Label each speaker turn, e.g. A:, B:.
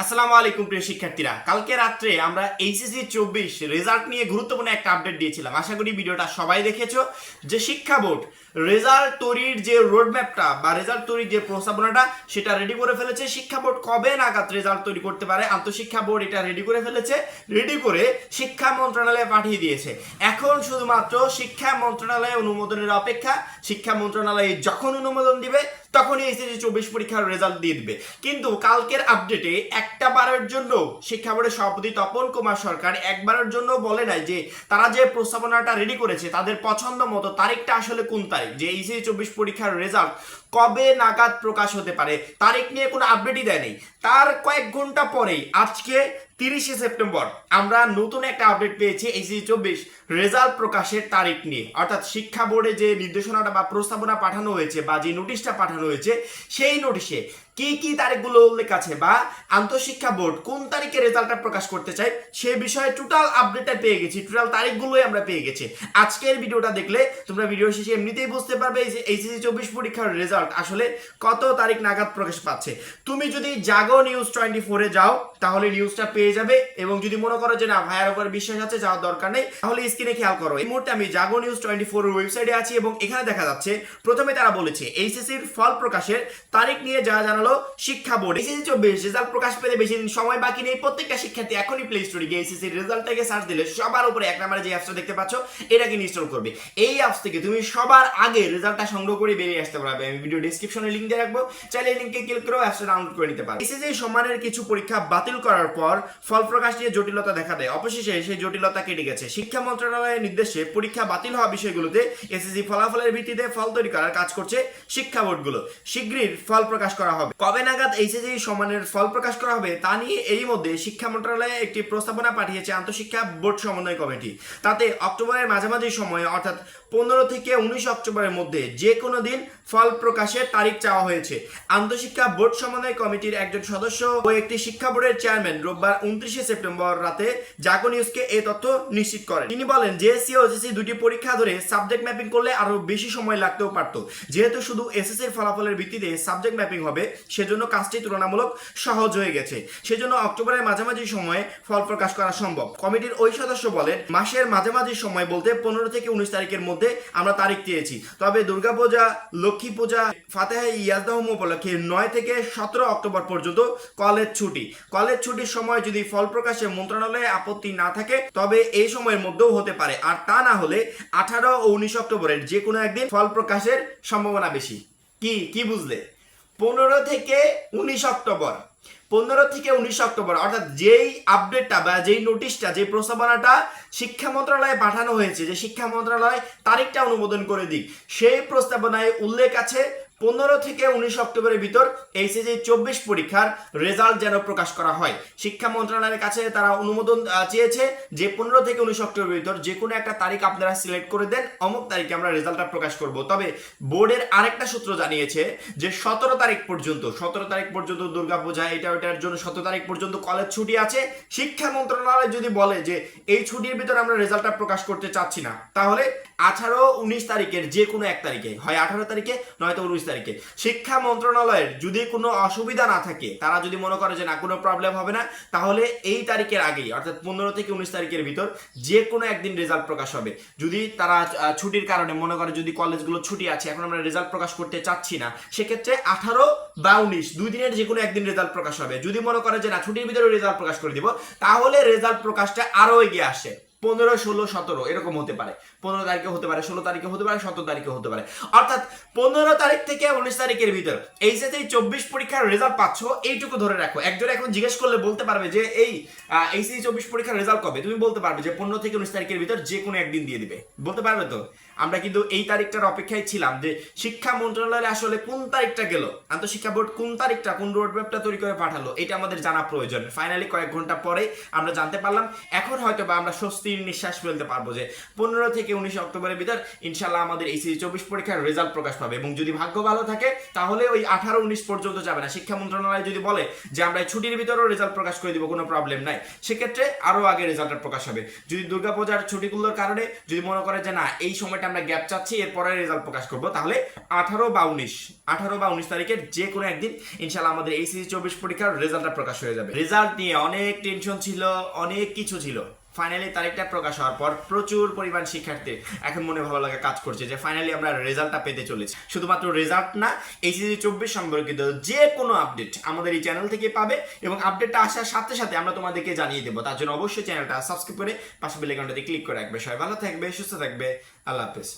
A: আসসালামু আলাইকুম প্রিয় শিক্ষার্থীরা, কালকে রাত্রে আমরা এইচএসসি 24 রেজাল্ট নিয়ে গুরুত্বপূর্ণ একটা আপডেট দিয়েছিলাম। আশা করি ভিডিওটা সবাই দেখেছো। যে শিক্ষা বোর্ড রেজাল্ট তৈরির যে রোডম্যাপটা বা রেজাল্ট তৈরির যে প্রস্তাবনাটা সেটা রেডি করে ফেলেছে। শিক্ষা বোর্ড কবে নাগাদ রেজাল্ট তৈরি করতে পারে, আন্তঃশিক্ষা বোর্ড এটা রেডি করে ফেলেছে, রেডি করে শিক্ষা মন্ত্রণালয়ে পাঠিয়ে দিয়েছে। এখন শুধুমাত্র শিক্ষা মন্ত্রণালয়ে অনুমোদনের অপেক্ষা। শিক্ষা মন্ত্রণালয়ে যখন অনুমোদন দিবে তখনই এইচএসসি 24 পরীক্ষার রেজাল্ট দিয়ে দিবে। কিন্তু কালকের আপডেটে একটা বারের জন্য শিক্ষা বোর্ডের সভাপতি তপন কুমার সরকার একবারের জন্য বলে নাই যে তারা যে প্রস্তাবনাটা রেডি করেছে তাদের পছন্দ মতো তারিখটা আসলে কোন তারিখ, যে এইচএসসি 24 পরীক্ষার রেজাল্ট কবে নাগাদ প্রকাশ হতে পারে তারিখ নিয়ে কোনো আপডেটই দেয় নেই। তার কয়েক ঘন্টা পরেই আজকে 30শে সেপ্টেম্বর আমরা নতুন একটা আপডেট পেয়েছি এইচএসসি 24 রেজাল্ট প্রকাশের তারিখ নিয়ে। অর্থাৎ শিক্ষা বোর্ডে যে নির্দেশনাটা বা প্রস্তাবনা পাঠানো হয়েছে বা যে নোটিশটা পাঠানো হয়েছে সেই নোটিশে কি কি তারিখগুলো উল্লেখ আছে বা আন্তঃশিক্ষা বোর্ড কোন তারিখে রেজাল্টটা প্রকাশ করতে চায় সে বিষয়ে টোটাল আপডেটটা পেয়ে গেছি, টোটাল তারিখগুলোই আমরা পেয়ে গেছি। আজকের ভিডিওটা দেখলে তোমরা ভিডিও শেষে এমনিতেই বুঝতে পারবে যে এইচএসসি 24 পরীক্ষার রেজাল্ট আসলে কত তারিখ নাগাদ প্রকাশ পাচ্ছে। তুমি যদি জাগো নিউজ 24 এ যাও তাহলে নিউজটা পেয়ে যাবে, এবং যদি মনে করো যে না ভাইয়ার উপর বিশ্বাস আছে যাওয়ার দরকার নেই তাহলে স্ক্রিনে খেয়াল করো। এই মুহূর্তে আমি জাগো নিউজ 24 এর ওয়েবসাইটে আছি এবং এখানে দেখা যাচ্ছে প্রথমে তারা বলেছে এইচএসসির ফল প্রকাশের তারিখ নিয়ে যা জানালো শিক্ষা বোর্ড। এইচএসসি 24 রেজাল্ট প্রকাশ পেতে বেশি দিন সময় বাকি নেই। প্রত্যেকটা শিক্ষার্থী এখনই প্লে স্টোরে গিয়ে এইচএসসি রেজাল্টটাকে সার্চ দিলে সবার উপরে এক নম্বরে যে অ্যাপসটা দেখতে পাচ্ছ এটাকে ইনস্টল করবে। এই অ্যাপস থেকে তুমি সবার আগে রেজাল্টটা সংগ্রহ করে বেরিয়ে আসতে পারবে। আমি ভিডিও ডেসক্রিপশনে লিংক দিয়ে রাখবো, চাইলে এই লিংকে ক্লিক করে অ্যাপসটা ডাউনলোড করে নিতে পারবে। এইচএসসি সম্মানের কিছু পরীক্ষা বাতিল করার পর ফল প্রকাশ নিয়ে জটিলতা দেখা দেয়, অবশেষে সেই জটিলতা কেটে গেছে। শিক্ষা মন্ত্রণালয়ের নির্দেশে পরীক্ষা বাতিল হওয়া বিষয়গুলোতে এসএসসি ফলাফলের ভিত্তিতে ফল তৈরি করার কাজ করছে শিক্ষা বোর্ডগুলো। শীঘ্রই ফল প্রকাশ করা হবে। কবে নাগাদ এইচএসসি সম্মানের ফল প্রকাশ করা হবে তা নিয়ে এই মধ্যে শিক্ষা মন্ত্রণালয়ে একটি প্রস্তাবনা পাঠিয়েছে আন্তঃশিক্ষা বোর্ড সমন্বয় কমিটি। তাতে অক্টোবরের মাঝামাঝি সময়ে অর্থাৎ 15 থেকে 19 অক্টোবরের মধ্যে যে কোনো দিন ফল প্রকাশের তারিখ চাওয়া হয়েছে। আন্তঃশিক্ষা বোর্ড সমন্বয় কমিটির একজন সদস্য ও একটি শিক্ষা বোর্ডের চেয়ারম্যান রোববার 29শে সেপ্টেম্বর রাতে জাগো নিউজকে এই তথ্য নিশ্চিত করেন। তিনি বলেন জেএসসি ও এসএসসি দুটি পরীক্ষা ধরে সাবজেক্ট ম্যাপিং করলে আরো বেশি সময় লাগতেও পারত। যেহেতু শুধু এসএসসির ফলাফলের ভিত্তিতে সাবজেক্ট ম্যাপিং হবে সেজন্য কাজটি তুলনামূলক সহজ হয়ে গেছে। সেজন্য অক্টোবরের মাঝামাঝি সময়ে ফল প্রকাশ করা সম্ভব। কমিটির ওই সদস্য বলেন মাসের মাঝামাঝি সময় বলতে 15 থেকে 19 তারিখের মধ্যে আমরা তারিখ চেয়েছি। তবে দুর্গাপূজা, লক্ষ্মী পূজা, ফাতেহা ইয়াজদাহুম উপলক্ষে 9 থেকে 17 অক্টোবর পর্যন্ত কলেজ ছুটি। কলেজ ছুটির সময় যদি ফল প্রকাশে মন্ত্রণালয়ে আপত্তি না থাকে তবে এই সময়ের মধ্যেও হতে পারে, আর তা না হলে 18 ও 19 অক্টোবরের যে কোনো একদিন ফল প্রকাশের সম্ভাবনা বেশি। কি বুঝলে? 15 থেকে 19 অক্টোবর, 15 থেকে 19 অক্টোবর অর্থাৎ যেই আপডেটটা বা যেই নোটিশটা, যে প্রস্তাবনাটা শিক্ষা মন্ত্রণালয়ে পাঠানো হয়েছে, যে শিক্ষা মন্ত্রণালয় তারিখটা অনুমোদন করে দিক, সেই প্রস্তাবনায় উল্লেখ আছে 15 থেকে 19 অক্টোবরের ভিতর এইচএসসি 24 পরীক্ষার রেজাল্ট যেন প্রকাশ করা হয়। শিক্ষা মন্ত্রণালয়ের কাছে তারা অনুমোদন চেয়েছে যে 15 থেকে 19 অক্টোবরের ভিতর যে কোনো একটা তারিখ আপনারা সিলেক্ট করে দেন, অমুক তারিখে আমরা রেজাল্টটা প্রকাশ করব। তবে বোর্ডের আরেকটা সূত্র জানিয়েছে যে 17 তারিখ পর্যন্ত দুর্গাপূজা এটার জন্য 17 তারিখ পর্যন্ত কলেজ ছুটি আছে। শিক্ষা মন্ত্রণালয় যদি বলে যে এই ছুটির ভিতর আমরা রেজাল্টটা প্রকাশ করতে চাচ্ছি না, তাহলে 18-19 তারিখের যে কোনো এক তারিখে, হয় 18 তারিখে নয়তো 19 তারিখে, শিক্ষা মন্ত্রণালয়ের যদি কোনো অসুবিধা না থাকে, তারা যদি মনে করে যে না কোনো প্রবলেম হবে না, তাহলে এই তারিখের আগেই অর্থাৎ 15 থেকে 19 তারিখের ভিতর যে কোনো একদিন রেজাল্ট প্রকাশ হবে। যদি তারা ছুটির কারণে মনে করে যদি কলেজগুলো ছুটি আছে, এখন আমরা রেজাল্ট প্রকাশ করতে চাচ্ছি না, সেক্ষেত্রে 18 বা 19 দুই দিনের যে কোনো একদিন রেজাল্ট প্রকাশ হবে। যদি মনে করে যে না ছুটির ভিতরে রেজাল্ট প্রকাশ করে দিব, তাহলে রেজাল্ট প্রকাশটা আরো এগিয়ে আসে, 15, 16, 17 এরকম হতে পারে। 15 তারিখে হতে পারে, 16 তারিখে হতে পারে, 17 তারিখে হতে পারে। অর্থাৎ 15 তারিখ থেকে 19 তারিখের ভিতর এইচএসসি 24 পরীক্ষার রেজাল্ট পাচ্ছ, এইটুকু ধরে রাখো। একজন এখন জিজ্ঞেস করলে বলতে পারবে যে এই এইচএসসি 24 পরীক্ষার রেজাল্ট কবে, তুমি বলতে পারবে যে 15 থেকে 19 তারিখের ভিতর যে কোনো একদিন দিয়ে দিবে, বলতে পারবে তো। আমরা কিন্তু এই তারিখটার অপেক্ষায় ছিলাম যে শিক্ষা মন্ত্রণালয়ে আসলে কোন তারিখটা গেল, আন্তঃশিক্ষা বোর্ড কোন তারিখটা, কোন রোডম্যাপটা তৈরি করে পাঠালো, এটা আমাদের জানা প্রয়োজন। ফাইনালি কয়েক ঘন্টা পরে আমরা জানতে পারলাম। এখন হয়তো বা আমরা স্বস্তির নিঃশ্বাস ফেলতে পারবো যে 15 থেকে 19 অক্টোবরের ভিতর ইনশাল্লাহ আমাদের এইচএসসি 24 পরীক্ষার রেজাল্ট প্রকাশ পাবে। এবং যদি ভাগ্য ভালো থাকে তাহলে ওই 18-19 পর্যন্ত যাবে না। শিক্ষা মন্ত্রণালয় যদি বলে যে আমরা ছুটির ভিতরেও রেজাল্ট প্রকাশ করে দিব, কোনো প্রবলেম নাই, সেক্ষেত্রে আরো আগে রেজাল্টটা প্রকাশ হবে। যদি দুর্গাপূজার ছুটিগুলোর কারণে যদি মনে করে যে না এই সময়টা আমরা গ্যাপ চাচ্ছি, এরপরে রেজাল্ট প্রকাশ করব। তাহলে 18 বা 19 তারিখের যে কোনো একদিন ইনশাআল্লাহ আমাদের এইচএসসি 24 পরীক্ষার রেজাল্টটা প্রকাশ হয়ে যাবে। রেজাল্ট নিয়ে অনেক টেনশন ছিল, অনেক কিছু ছিল। ফাইনালি তারিখটা প্রকাশ হওয়ার পর প্রচুর পরিমাণ শিক্ষার্থী এখন মনে ভালো লাগা কাজ করছে যে ফাইনালি আমরা রেজাল্টটা পেতে চলেছি। শুধুমাত্র রেজাল্ট না, এইচএসসি 24 সম্পর্কিত যে কোনো আপডেট আমাদের এই চ্যানেল থেকে পাবে, এবং আপডেটটা আসার সাথে সাথে আমরা তোমাদেরকে জানিয়ে দেবো। তার জন্য অবশ্যই চ্যানেলটা সাবস্ক্রাইব করে পাশে বেল আইকনটাতে ক্লিক করে রাখবে। সবাই ভালো থাকবে, সুস্থ থাকবে, আল্লাহ হাফেজ।